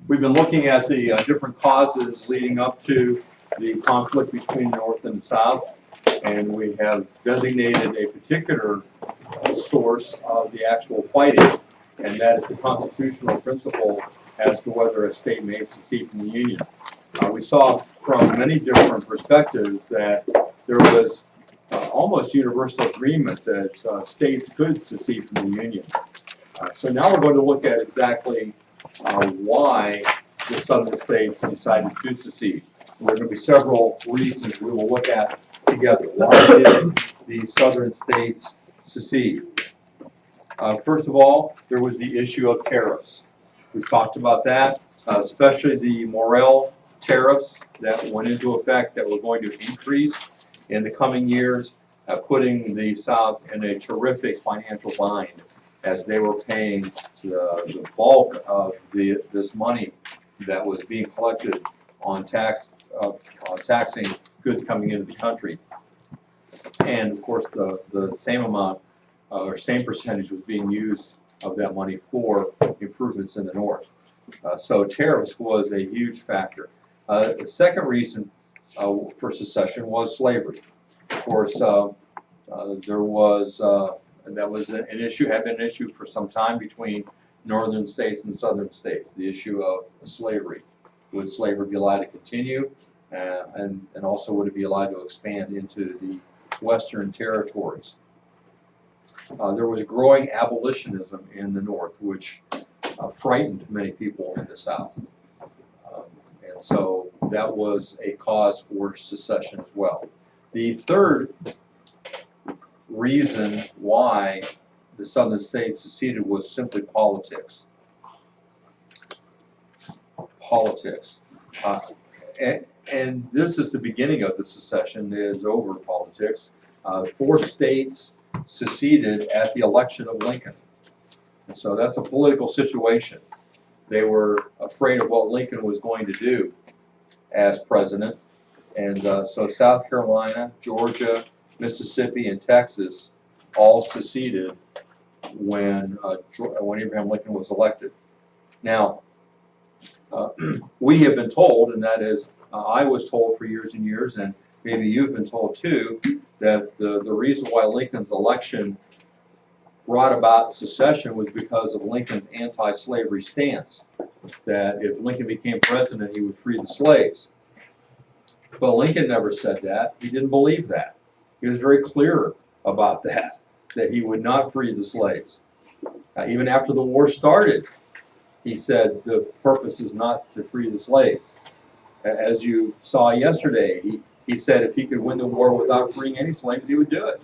We've been looking at the different causes leading up to the conflict between the North and the South, and we have designated a particular source of the actual fighting, and that is the constitutional principle as to whether a state may secede from the Union. We saw from many different perspectives that there was almost universal agreement that states could secede from the Union. So now we're going to look at exactly why the southern states decided to secede. There are going to be several reasons we will look at together. Why did the southern states secede? First of all, there was the issue of tariffs. We've talked about that, especially the Morel tariffs that went into effect that were going to increase in the coming years, putting the South in a terrific financial bind as they were paying the bulk of this money that was being collected on taxing goods coming into the country. And of course, the same amount or same percentage was being used of that money for improvements in the North. So tariffs was a huge factor. The second reason for secession was slavery. Of course, there was that was an issue, had been an issue for some time between northern states and southern states. The issue of slavery. Would slavery be allowed to continue, and also would it be allowed to expand into the western territories? There was growing abolitionism in the North, which frightened many people in the South. And so that was a cause for secession as well. The third reason why the southern states seceded was simply politics. Politics. And this is the beginning of the secession, is over politics. 4 states seceded at the election of Lincoln. And so that's a political situation. They were afraid of what Lincoln was going to do as president. And so South Carolina, Georgia, Mississippi, and Texas all seceded when Abraham Lincoln was elected. Now, we have been told, and that is, I was told for years and years, and maybe you've been told too, that the reason why Lincoln's election brought about secession was because of Lincoln's anti-slavery stance, that if Lincoln became president, he would free the slaves. But Lincoln never said that. He didn't believe that. He was very clear about that he would not free the slaves. Even after the war started, he said the purpose is not to free the slaves. As you saw yesterday, he said if he could win the war without freeing any slaves, he would do it.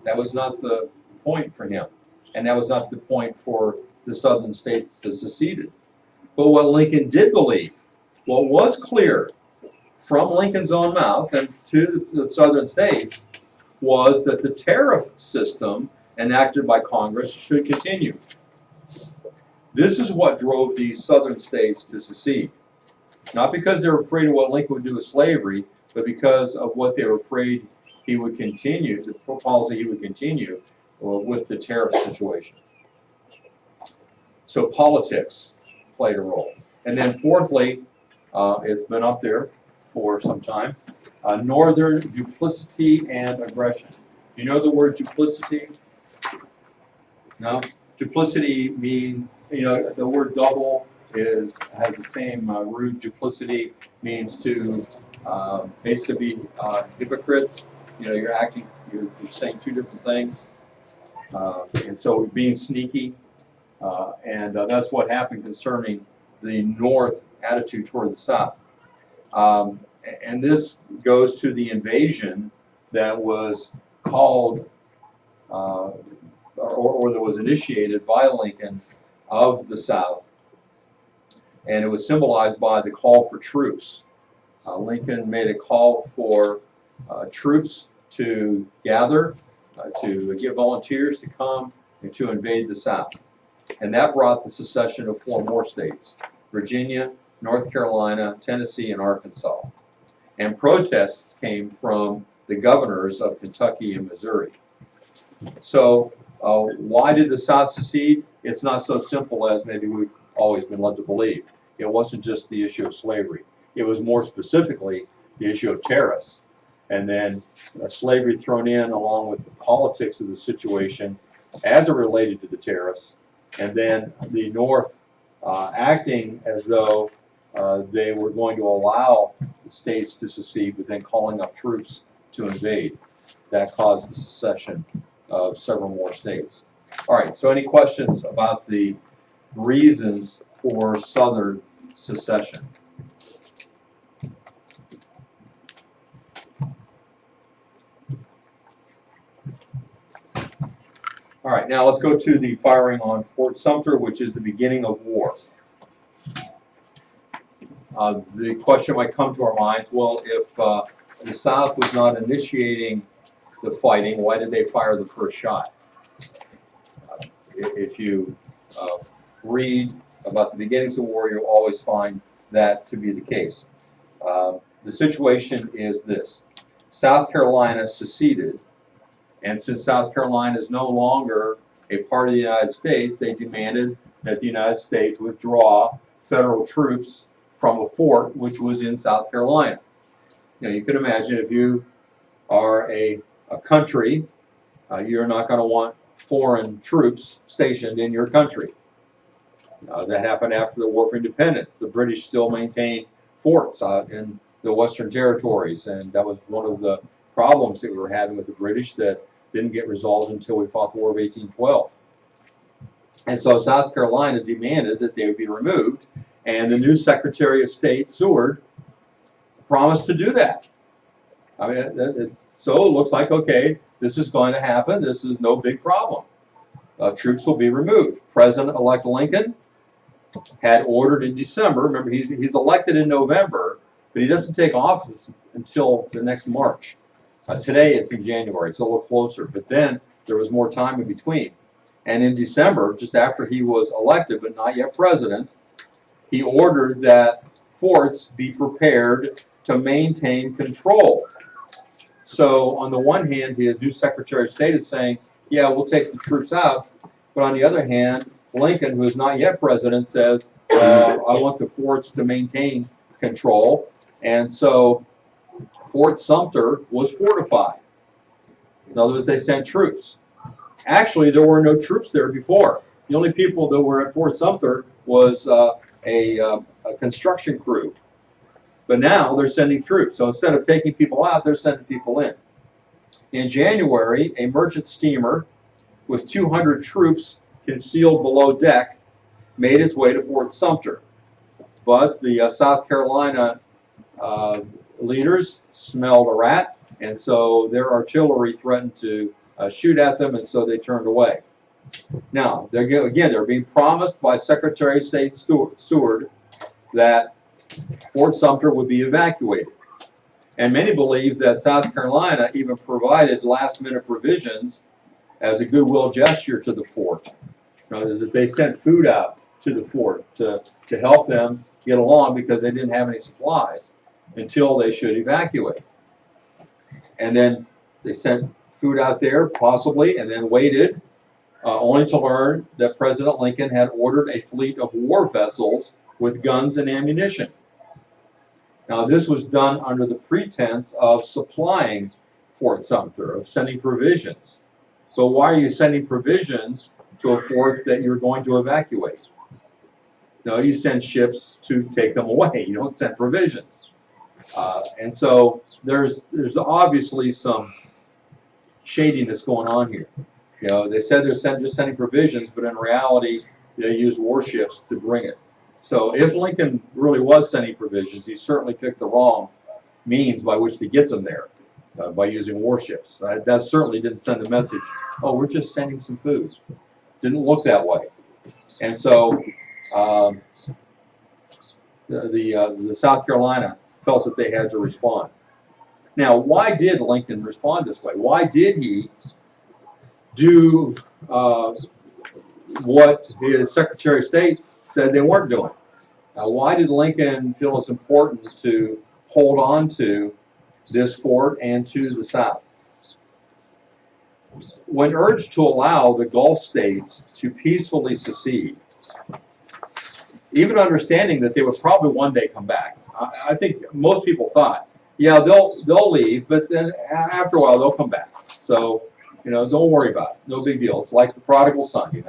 That was not the point for him. And that was not the point for the southern states that seceded. But what Lincoln did believe, what was clear from Lincoln's own mouth and to the southern states, was that the tariff system enacted by Congress should continue. This is what drove these southern states to secede. Not because they were afraid of what Lincoln would do with slavery, but because of what they were afraid he would continue, the policy he would continue with the tariff situation. So politics played a role. And then fourthly, it's been up there for some time, northern duplicity and aggression. You know the word duplicity? No? Duplicity means, the word double has the same root. Duplicity means to basically be hypocrites. You're saying 2 different things. And so being sneaky. And that's what happened concerning the North attitude toward the South. And this goes to the invasion that was called, or that was initiated by Lincoln of the South. And it was symbolized by the call for troops. Lincoln made a call for troops to gather, to get volunteers to come and to invade the South. And that brought the secession of 4 more states: Virginia, North Carolina, Tennessee, and Arkansas. And protests came from the governors of Kentucky and Missouri. So why did the South secede? It's not so simple as maybe we've always been led to believe. it wasn't just the issue of slavery. It was more specifically the issue of tariffs. And then slavery thrown in along with the politics of the situation as it related to the tariffs. And then the North acting as though they were going to allow the states to secede, but then calling up troops to invade. That caused the secession of several more states. All right, so any questions about the reasons for Southern secession? All right, now let's go to the firing on Fort Sumter, which is the beginning of war. The question might come to our minds, well, if the South was not initiating the fighting, why did they fire the first shot? If you read about the beginnings of war, you'll always find that to be the case. The situation is this. South Carolina seceded, and since South Carolina is no longer a part of the United States, they demanded that the United States withdraw federal troops from a fort which was in South Carolina. You know, you can imagine if you are a country, you're not going to want foreign troops stationed in your country. That happened after the War for Independence. The British still maintained forts in the Western Territories, and that was one of the problems that we were having with the British that didn't get resolved until we fought the War of 1812. And so South Carolina demanded that they would be removed, and the new Secretary of State, Seward, promised to do that. I mean, so it looks like, okay, this is going to happen. This is no big problem. Troops will be removed. President-elect Lincoln had ordered in December. Remember, he's elected in November, but he doesn't take office until the next March. Today it's in January. It's a little closer, but then there was more time in between. And in December, just after he was elected, but not yet president, he ordered that forts be prepared to maintain control. So on the one hand, his new Secretary of State is saying, yeah, we'll take the troops out. But on the other hand, Lincoln, who is not yet president, says, I want the forts to maintain control. And so Fort Sumter was fortified. In other words, they sent troops. Actually, there were no troops there before. The only people that were at Fort Sumter was a construction crew. But now they're sending troops. So instead of taking people out, they're sending people in. In January, a merchant steamer with 200 troops concealed below deck made its way to Fort Sumter. But the South Carolina leaders smelled a rat, and so their artillery threatened to shoot at them, and so they turned away. Now, they're being promised by Secretary of State Seward that Fort Sumter would be evacuated. And many believe that South Carolina even provided last-minute provisions as a goodwill gesture to the fort. That they sent food out to the fort to help them get along because they didn't have any supplies until they should evacuate. And then they sent food out there, possibly, and then waited, only to learn that President Lincoln had ordered a fleet of war vessels with guns and ammunition. Now, this was done under the pretense of supplying Fort Sumter, of sending provisions. So why are you sending provisions to a fort that you're going to evacuate? No, you send ships to take them away. You don't send provisions. And so there's obviously some shadiness going on here. You know, they said they're just sending provisions, but in reality, they use warships to bring it. So if Lincoln really was sending provisions, he certainly picked the wrong means by which to get them there, by using warships. That certainly didn't send the message, oh, we're just sending some food. Didn't look that way. And so the South Carolina felt that they had to respond. Now, why did Lincoln respond this way? Why did he do what his Secretary of State said they weren't doing? Why did Lincoln feel it's important to hold on to this fort and to the South? When urged to allow the Gulf states to peacefully secede, even understanding that they would probably one day come back. I think most people thought, yeah, they'll leave, but then after a while they'll come back. So, don't worry about it. No big deal. It's like the prodigal son,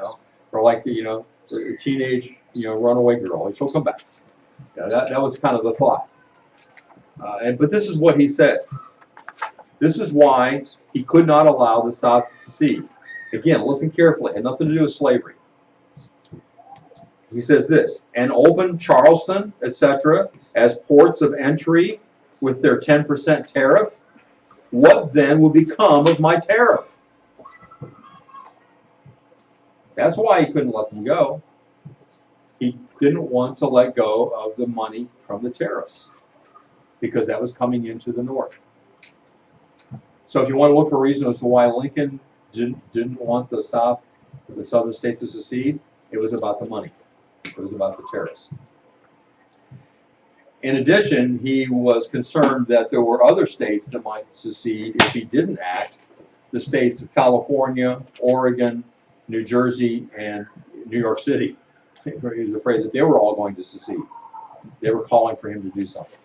or like the teenage, runaway girl. She'll come back. That was kind of the thought. But this is what he said. This is why he could not allow the South to secede. Again, listen carefully. It had nothing to do with slavery. He says this, and open Charleston, etc., as ports of entry with their 10% tariff. What then will become of my tariff? That's why he couldn't let them go. He didn't want to let go of the money from the tariffs because that was coming into the North. So if you want to look for a reason as to why Lincoln didn't want the southern states to secede, it was about the money. It was about the tariffs. In addition, he was concerned that there were other states that might secede if he didn't act. The states of California, Oregon, New Jersey, and New York City. He was afraid that they were all going to secede. They were calling for him to do something.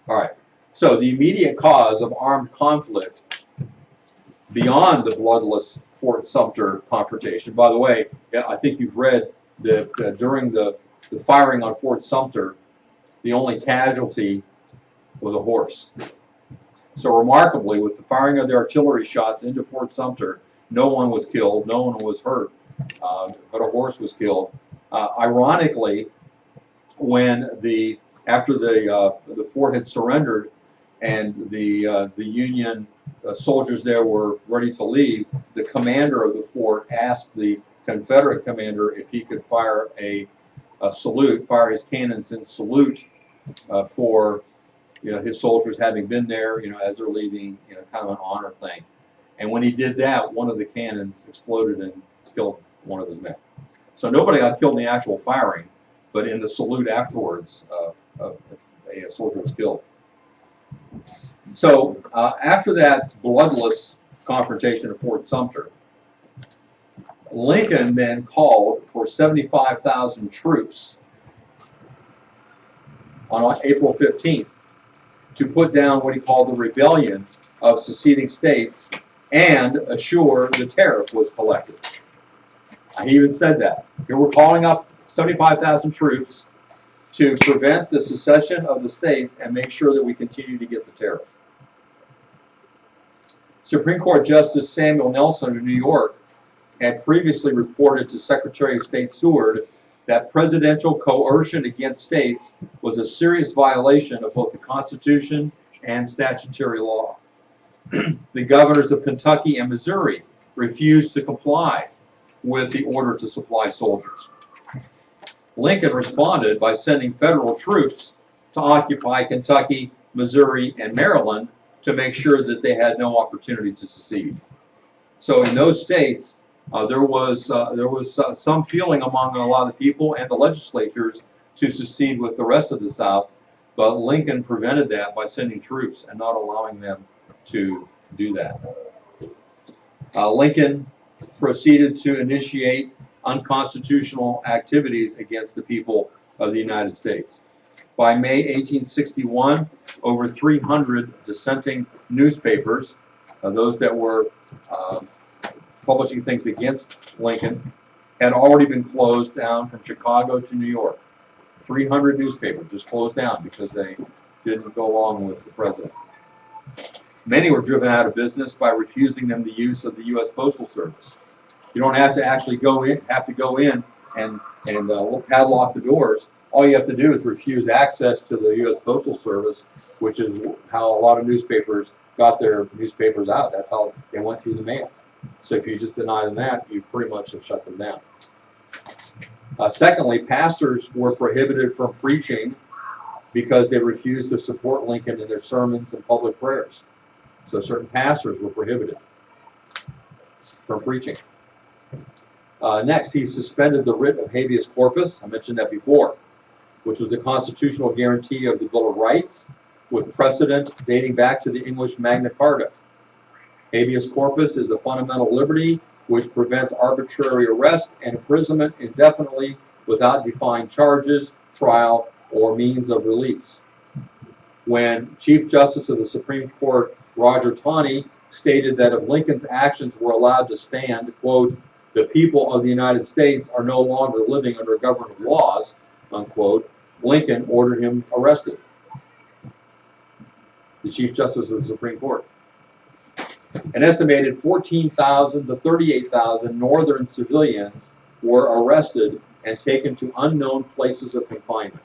All right. So the immediate cause of armed conflict beyond the bloodless Fort Sumter confrontation. By the way, I think you've read that during the firing on Fort Sumter, the only casualty was a horse. So remarkably, with the firing of the artillery shots into Fort Sumter, no one was killed, no one was hurt, but a horse was killed. Ironically, when after the fort had surrendered and the Union soldiers there were ready to leave, the commander of the fort asked the Confederate commander if he could fire a salute, fire his cannons in salute for his soldiers having been there, as they're leaving, kind of an honor thing. And when he did that, one of the cannons exploded and killed one of his men. So nobody got killed in the actual firing, but in the salute afterwards, a soldier was killed. So after that bloodless confrontation at Fort Sumter, Lincoln then called for 75,000 troops on April 15th to put down what he called the rebellion of seceding states and assure the tariff was collected. He even said that. Here we're calling up 75,000 troops to prevent the secession of the states and make sure that we continue to get the tariff. Supreme Court Justice Samuel Nelson of New York had previously reported to Secretary of State Seward that presidential coercion against states was a serious violation of both the Constitution and statutory law. The governors of Kentucky and Missouri refused to comply with the order to supply soldiers. Lincoln responded by sending federal troops to occupy Kentucky, Missouri, and Maryland to make sure that they had no opportunity to secede. So in those states, there was some feeling among a lot of the people and the legislatures to secede with the rest of the South, but Lincoln prevented that by sending troops and not allowing them to do that. Lincoln proceeded to initiate unconstitutional activities against the people of the United States. By May 1861, over 300 dissenting newspapers, those that were publishing things against Lincoln, had already been closed down from Chicago to New York. 300 newspapers just closed down because they didn't go along with the president. Many were driven out of business by refusing them the use of the U.S. Postal Service. You don't have to actually go in and padlock the doors. All you have to do is refuse access to the U.S. Postal Service, which is how a lot of newspapers got their newspapers out. That's how they went through the mail. So if you just deny them that, you pretty much have shut them down. Secondly, pastors were prohibited from preaching because they refused to support Lincoln in their sermons and public prayers. So certain pastors were prohibited from preaching. Next, he suspended the writ of habeas corpus. I mentioned that before, which was a constitutional guarantee of the Bill of Rights with precedent dating back to the English Magna Carta. Habeas corpus is a fundamental liberty which prevents arbitrary arrest and imprisonment indefinitely without defined charges, trial, or means of release. When Chief Justice of the Supreme Court Roger Taney stated that if Lincoln's actions were allowed to stand, quote, the people of the United States are no longer living under a government of laws, unquote, Lincoln ordered him arrested. The Chief Justice of the Supreme Court. An estimated 14,000 to 38,000 Northern civilians were arrested and taken to unknown places of confinement.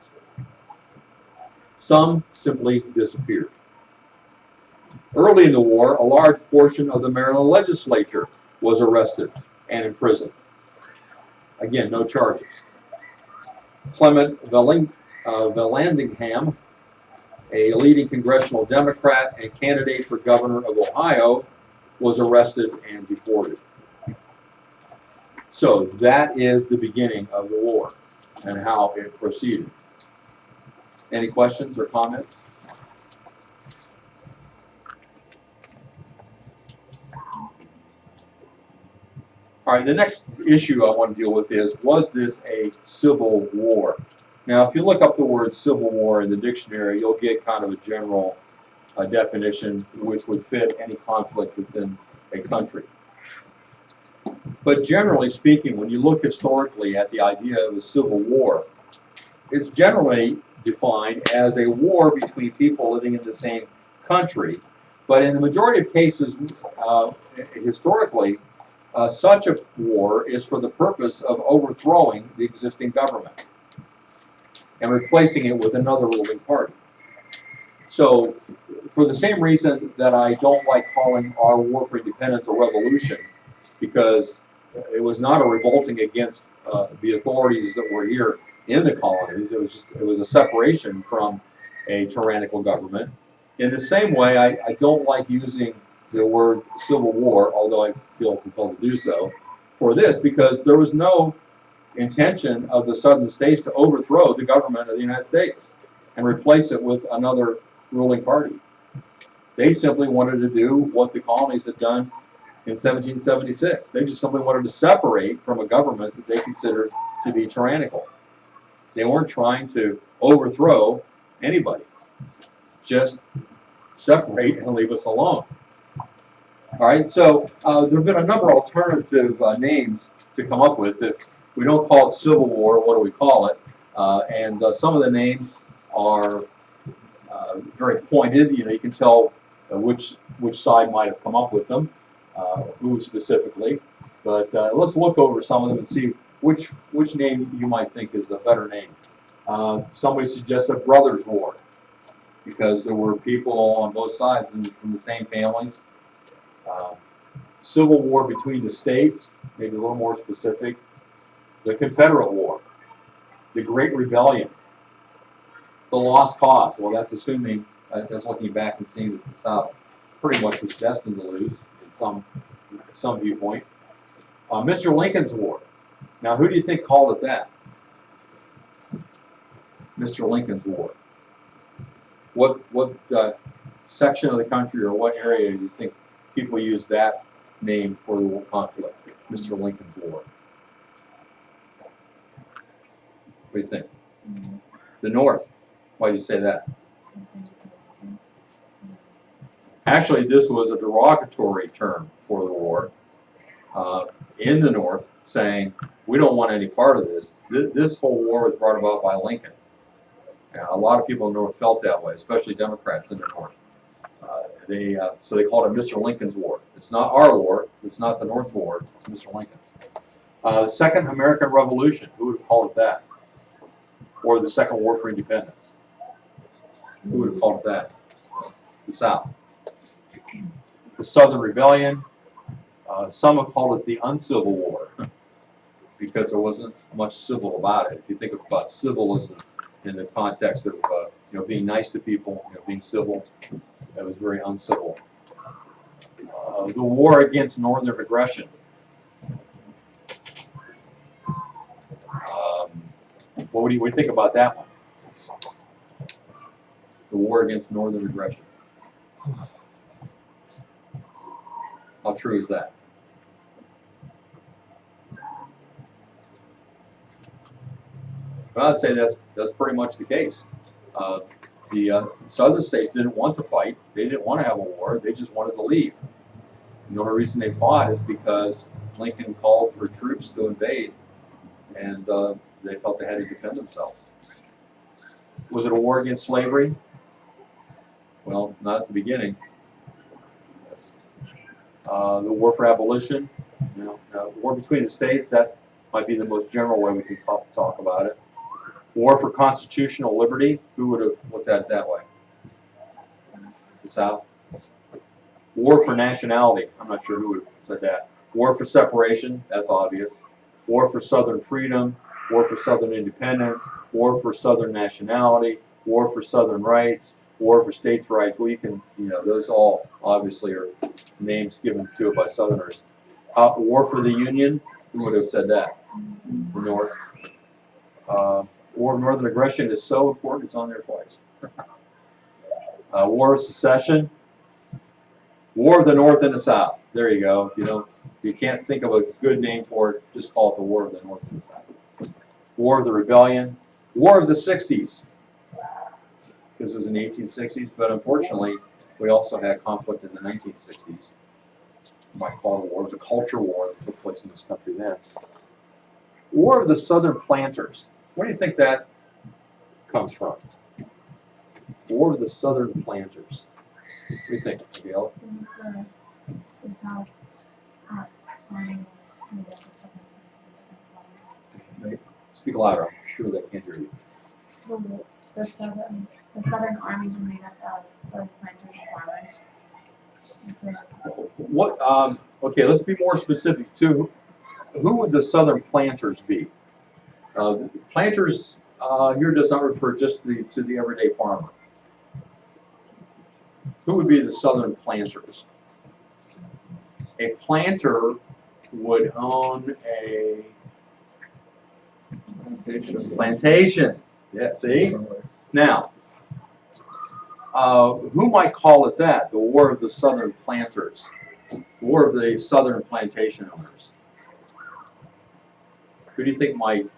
Some simply disappeared. Early in the war, a large portion of the Maryland legislature was arrested and imprisoned. Again, no charges. Clement Vallandigham, a leading congressional Democrat and candidate for governor of Ohio, was arrested and deported. So that is the beginning of the war and how it proceeded. Any questions or comments? All right, the next issue I want to deal with is, was this a civil war? Now, if you look up the word civil war in the dictionary, you'll get kind of a general definition which would fit any conflict within a country. But generally speaking, when you look historically at the idea of a civil war, it's generally defined as a war between people living in the same country. But in the majority of cases, historically, such a war is for the purpose of overthrowing the existing government and replacing it with another ruling party. So, for the same reason that I don't like calling our war for independence a revolution, because it was not a revolting against the authorities that were here in the colonies. It was a separation from a tyrannical government. In the same way, I don't like using the word civil war, although I feel compelled to do so, for this, because there was no intention of the southern states to overthrow the government of the United States and replace it with another ruling party. They simply wanted to do what the colonies had done in 1776. They just simply wanted to separate from a government that they considered to be tyrannical. They weren't trying to overthrow anybody. Just separate and leave us alone. All right, so there have been a number of alternative names to come up with. If we don't call it Civil War, what do we call it? And some of the names are very pointed. You know, you can tell which side might have come up with them, who specifically. But let's look over some of them and see which name you might think is the better name. Somebody suggested Brothers' War, because there were people on both sides from the same families. Civil War between the states, maybe a little more specific. The Confederate War, the Great Rebellion, the Lost Cause. Well, that's assuming, that's looking back and seeing that the South pretty much was destined to lose in some viewpoint. Mr. Lincoln's War. Now, who do you think called it that? Mr. Lincoln's War. What section of the country or what area do you think people use that name for the conflict? Mr. Lincoln's War. What do you think? The North. Why do you say that? Actually, this was a derogatory term for the war in the North, saying, we don't want any part of this. This whole war was brought about by Lincoln. A lot of people in the North felt that way, especially Democrats in the North. So they called it Mr. Lincoln's War. It's not our war. It's not the North's war. It's Mr. Lincoln's. The Second American Revolution. Who would have called it that? Or the Second War for Independence. Who would have called it that? The South. The Southern Rebellion. Some have called it the Uncivil War because there wasn't much civil about it. If you think about civilism in the context of being nice to people, being civil, that was very uncivil. The war against Northern aggression. What do you think about that one? The war against Northern aggression. How true is that? Well, I'd say that's pretty much the case. The southern states didn't want to fight. They didn't want to have a war. They just wanted to leave. And the only reason they fought is because Lincoln called for troops to invade, and they felt they had to defend themselves. Was it a war against slavery? Well, not at the beginning. Yes. The war for abolition, war between the states, that might be the most general way we can talk about it. War for constitutional liberty, who would have looked at it that way? The South. War for nationality, I'm not sure who would have said that. War for separation, that's obvious. War for southern freedom, war for southern independence, war for southern nationality, war for southern rights, war for states' rights. Well, you can, those all obviously are names given to it by Southerners. War for the Union, who would have said that? The North. War of Northern Aggression is so important, it's on there twice. War of Secession. War of the North and the South. There you go. If you can't think of a good name for it, just call it the War of the North and the South. War of the Rebellion. War of the 60s. Because it was in the 1860s, but unfortunately, we also had conflict in the 1960s. You might call it a war. It was a culture war that took place in this country then. War of the Southern Planters. Where do you think that comes from? War of the Southern Planters. What do you think, Miguel? Speak louder. I'm sure they can't hear you. The southern armies were made up of southern planters and farmers. What? Okay, let's be more specific too. Who would the Southern Planters be? Planters here does not refer just to the everyday farmer. Who would be the Southern Planters? A planter would own a plantation. Yeah, see? Now, who might call it that? The War of the Southern Planters. War of the Southern Plantation Owners. Who do you think might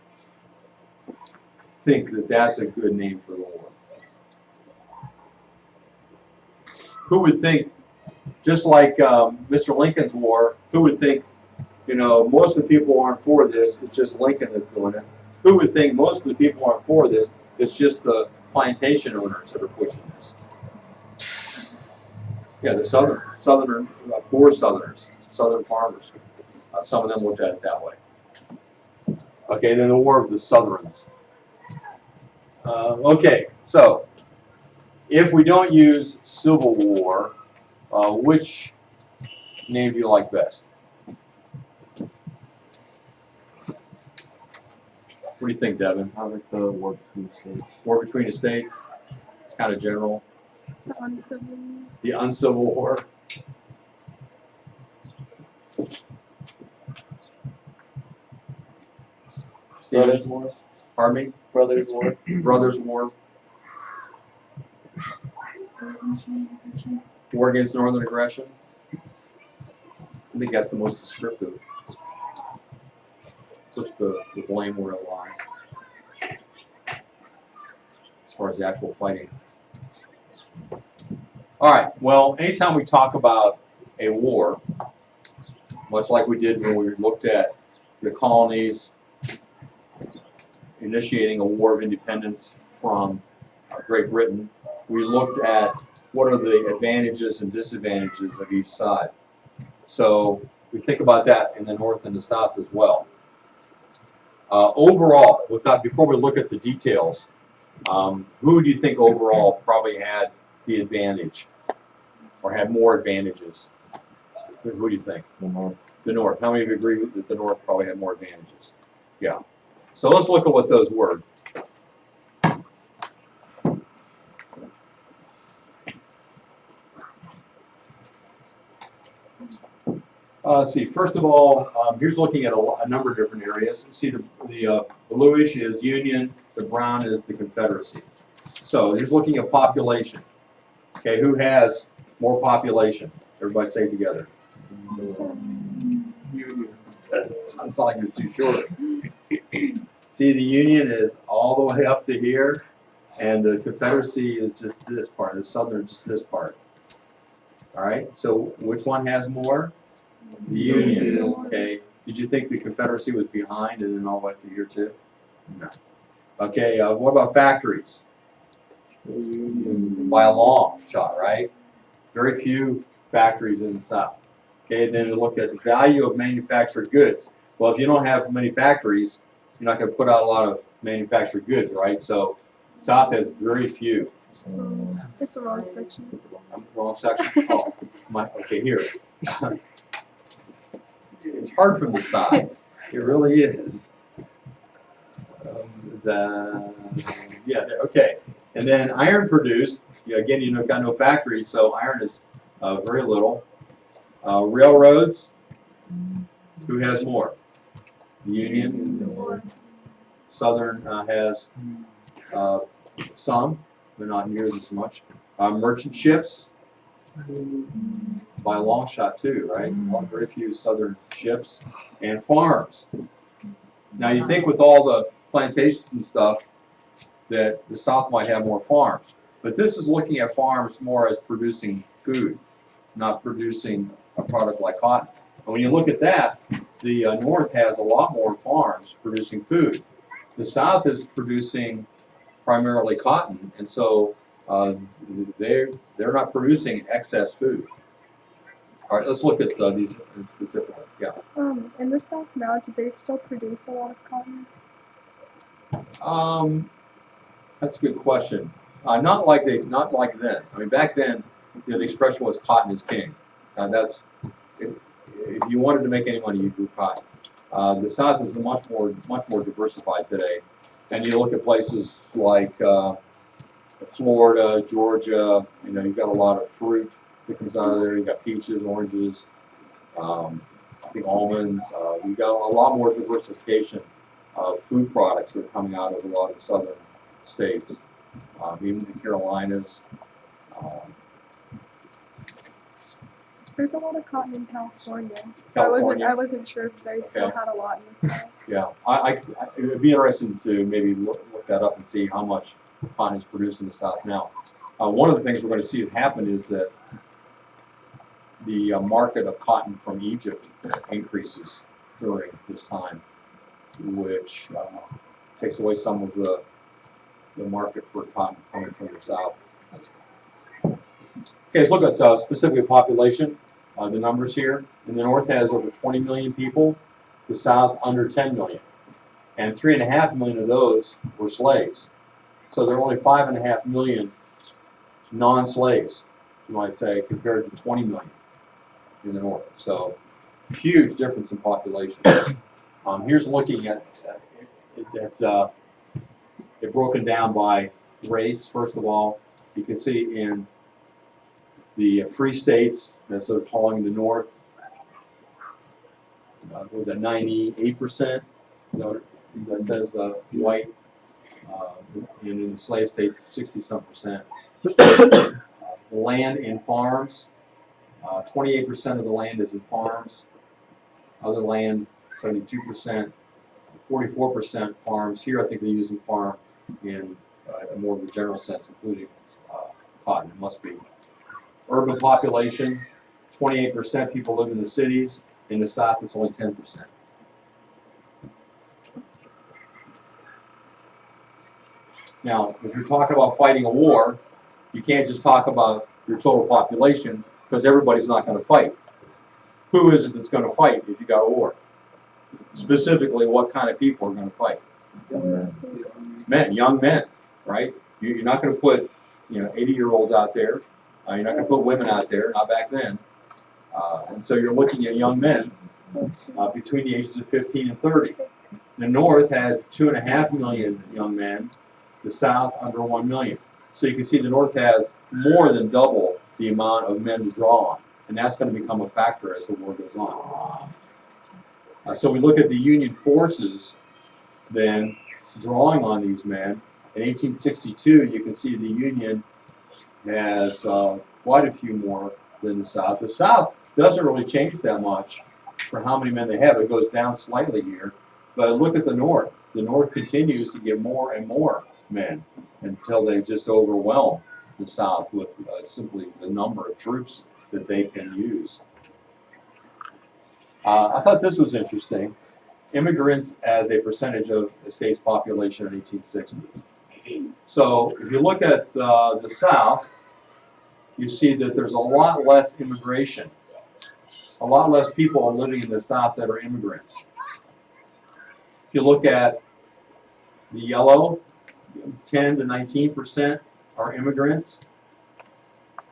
think that that's a good name for the war? Who would think, just like Mr. Lincoln's war, who would think, most of the people aren't for this, it's just Lincoln that's doing it. Who would think most of the people aren't for this, it's just the plantation owners that are pushing this? Yeah, the Southern, poor Southerners, Southern farmers. Some of them looked at it that way. Okay, then the War of the Southrons. Okay, so if we don't use Civil War, which name do you like best? What do you think, Devin? I like the War Between the States. War between the states? It's kind of general. The uncivil. The Uncivil War. Brothers War. Pardon me? Brothers War. Brothers War. War against Northern Aggression. I think that's the most descriptive. Puts the blame where it lies. As far as the actual fighting. All right, well, anytime we talk about a war, much like we did when we looked at the colonies initiating a war of independence from Great Britain, we looked at what are the advantages and disadvantages of each side. So we think about that in the North and the South as well. Overall, before we look at the details, who do you think overall probably had the advantage or had more advantages? Who do you think? The North. The North. How many of you agree that the North probably had more advantages? Yeah. So let's look at what those were. Let's see. First of all, here's looking at a number of different areas. See, the bluish is Union, the brown is the Confederacy. So here's looking at population. Okay, who has more population? Everybody say it together. Union. That sounds like you're too short. See, the Union is all the way up to here, and the Confederacy is just this part, the Southern just this part. All right, so which one has more? The Union, okay. Did you think the Confederacy was behind and then all the way up to here too? No. Okay, what about factories? By a long shot, right? Very few factories in the South. Okay, then we look at the value of manufactured goods. Well, if you don't have many factories, you're not going to put out a lot of manufactured goods, right? So South has very few. It's a wrong section. Wrong section? Oh, okay, here. It's hard from the side. It really is. Yeah, okay. And then iron produced, again, got no factories, so iron is very little. Railroads, who has more? The Union. Southern has some, but not near as much. Merchant ships, by a long shot too, right? Very few Southern ships. And farms. Now you think with all the plantations and stuff that the South might have more farms. But this is looking at farms more as producing food, not producing a product like cotton. And when you look at that, the North has a lot more farms producing food. The South is producing primarily cotton, and so they're not producing excess food. All right, let's look at these specifically. Yeah. In the South now, do they still produce a lot of cotton? That's a good question. Not like then. I mean, back then, the expression was "cotton is king." If you wanted to make any money, you grew cotton. The South is much more diversified today, and you look at places like Florida, Georgia. You've got a lot of fruit that comes out of there. You've got peaches, oranges, I think almonds. You've got a lot more diversification of food products that are coming out of a lot of southern states, even the Carolinas. There's a lot of cotton in California, so I wasn't sure if they still Okay. had a lot in the South. Yeah, it would be interesting to maybe look that up and see how much cotton is produced in the South now. One of the things we're going to see happen is that the market of cotton from Egypt increases during this time, which takes away some of the market for cotton coming from the South. Okay, let's look at specifically population. The numbers here. In the North has over 20 million people. The South under 10 million. And 3.5 million of those were slaves. So there are only 5.5 million non-slaves, you might say, compared to 20 million in the North. So huge difference in population. Here's looking at it broken down by race. First of all, you can see in the free states, that's sort of calling the North, what was that, 98%? That says white, and in the slave states, 60-some%. Land in farms, 28% of the land is in farms. Other land, 72%. 44% farms. Here, I think they're using farm in a more of a general sense, including cotton. It must be. Urban population, 28% people live in the cities. In the South, it's only 10%. Now, if you're talking about fighting a war, you can't just talk about your total population because everybody's not going to fight. Who is it that's going to fight if you got a war? Specifically, what kind of people are going to fight? Men, young men, right? You're not going to put 80-year-olds out there. You're not going to put women out there, not back then. And so you're looking at young men between the ages of 15 and 30. The North had 2.5 million young men. The South under 1 million. So you can see the North has more than double the amount of men to draw on. And that's going to become a factor as the war goes on. So we look at the Union forces then drawing on these men. In 1862, you can see the Union has quite a few more than the South. The South doesn't really change that much for how many men they have. It goes down slightly here. But look at the North. the North continues to get more and more men until they just overwhelm the South with simply the number of troops that they can use. I thought this was interesting. Immigrants as a percentage of the state's population in 1860. So if you look at the South, you see that there's a lot less immigration. A lot less people are living in the South that are immigrants. If you look at the yellow, 10 to 19% are immigrants.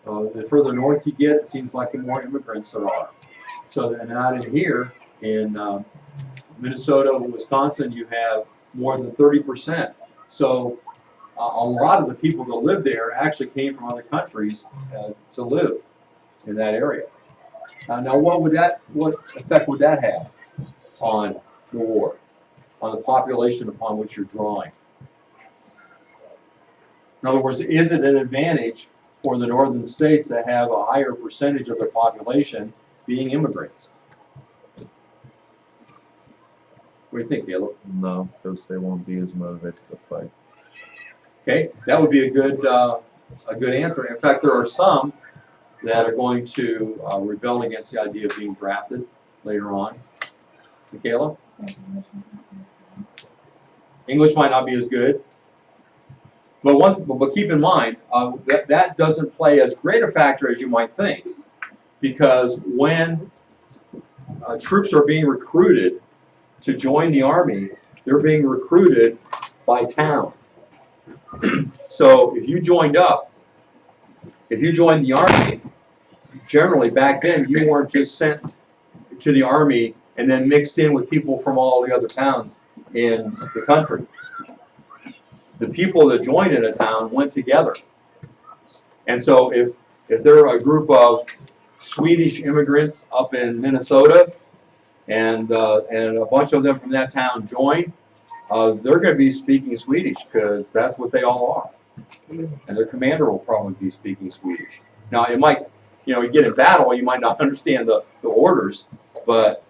The further north you get, it seems like the more immigrants there are. So, and out in here, in Minnesota, Wisconsin, you have more than 30%. So a lot of the people that live there actually came from other countries to live in that area. Now, what effect would that have on the war, on the population upon which you're drawing? In other words, is it an advantage for the northern states to have a higher percentage of their population being immigrants? What do you think, Caleb? No, because they won't be as motivated to fight. Okay, that would be a good answer. In fact, there are some that are going to rebel against the idea of being drafted later on. Michaela? English might not be as good. But keep in mind, that doesn't play as great a factor as you might think. Because when troops are being recruited to join the Army, they're being recruited by town. So if you joined the Army, generally back then you weren't just sent to the Army and then mixed in with people from all the other towns in the country. The people that joined in a town went together. And so if there are a group of Swedish immigrants up in Minnesota and a bunch of them from that town join, they're going to be speaking Swedish because that's what they all are. And their commander will probably be speaking Swedish. Now, it might, you get in battle, you might not understand the orders, but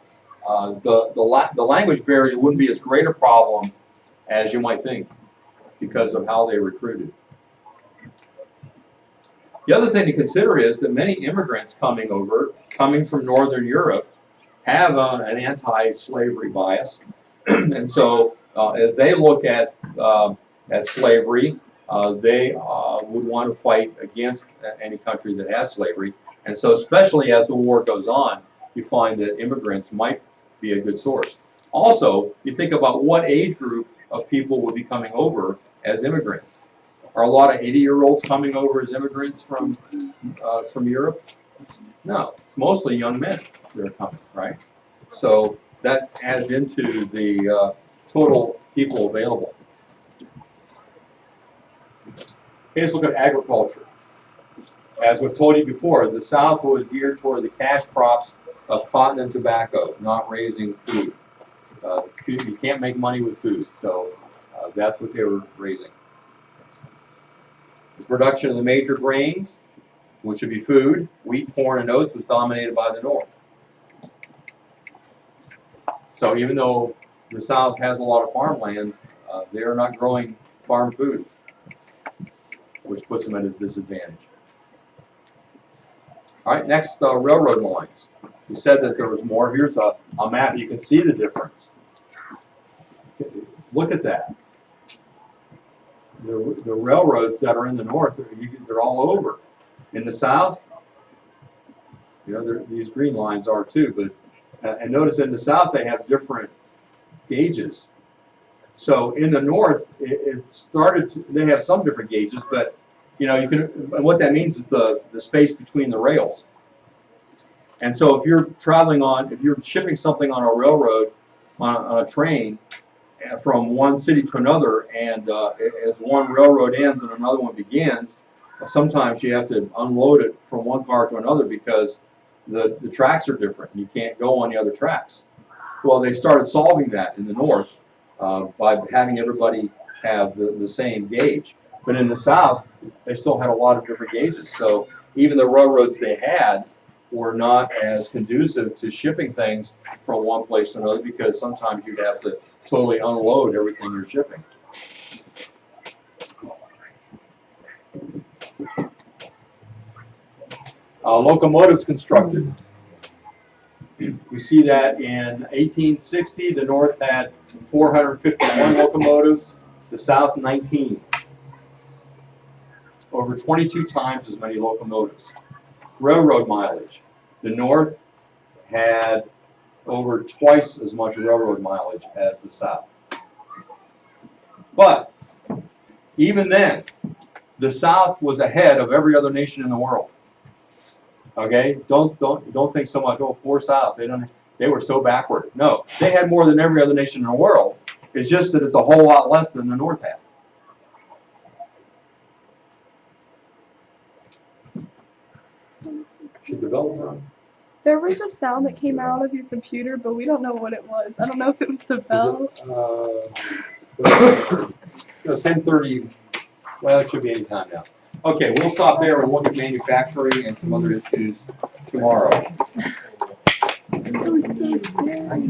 the language barrier wouldn't be as great a problem as you might think because of how they recruited. The other thing to consider is that many immigrants coming from Northern Europe, have an anti-slavery bias, and so as they look at slavery, they would want to fight against any country that has slavery. And so, especially as the war goes on, you find that immigrants might be a good source. Also, you think about what age group of people would be coming over as immigrants. Are a lot of 80-year-olds coming over as immigrants from Europe? No, it's mostly young men that are coming, right? So that adds into the total people available. Okay, let's look at agriculture. As we've told you before, the South was geared toward the cash crops of cotton and tobacco, not raising food. You can't make money with food, so that's what they were raising. The production of the major grains, which would be food, wheat, corn, and oats, was dominated by the North. So even though the South has a lot of farmland, they are not growing farm food, which puts them at a disadvantage. All right, next, railroad lines. We said that there was more. Here's a map. You can see the difference. Look at that. The railroads that are in the North, they're all over. In the South, these green lines are too. But and notice in the South they have different gauges. So in the North, they have some different gauges, but and what that means is the space between the rails. And so if you're if you're shipping something on a railroad, on a train, from one city to another, and as one railroad ends and another one begins, sometimes you have to unload it from one car to another because the tracks are different. You can't go on the other tracks. Well, they started solving that in the North by having everybody have the same gauge. But in the South, they still had a lot of different gauges. So even the railroads they had, were not as conducive to shipping things from one place to another, because sometimes you'd have to totally unload everything you're shipping. Locomotives constructed. We see that in 1860, the North had 451 locomotives, the South 19. Over 22 times as many locomotives. Railroad mileage. The North had over twice as much railroad mileage as the South. But even then, the South was ahead of every other nation in the world. Okay, don't think so much. Oh, poor South. They were so backward. No, they had more than every other nation in the world. It's just that it's a whole lot less than the North had. Should develop run. There was a sound that came out of your computer, but we don't know what it was. I don't know if it was the bell. 10:30. Well, it should be any time now. Okay, we'll stop there and look at manufacturing and some other issues tomorrow. It was so scary.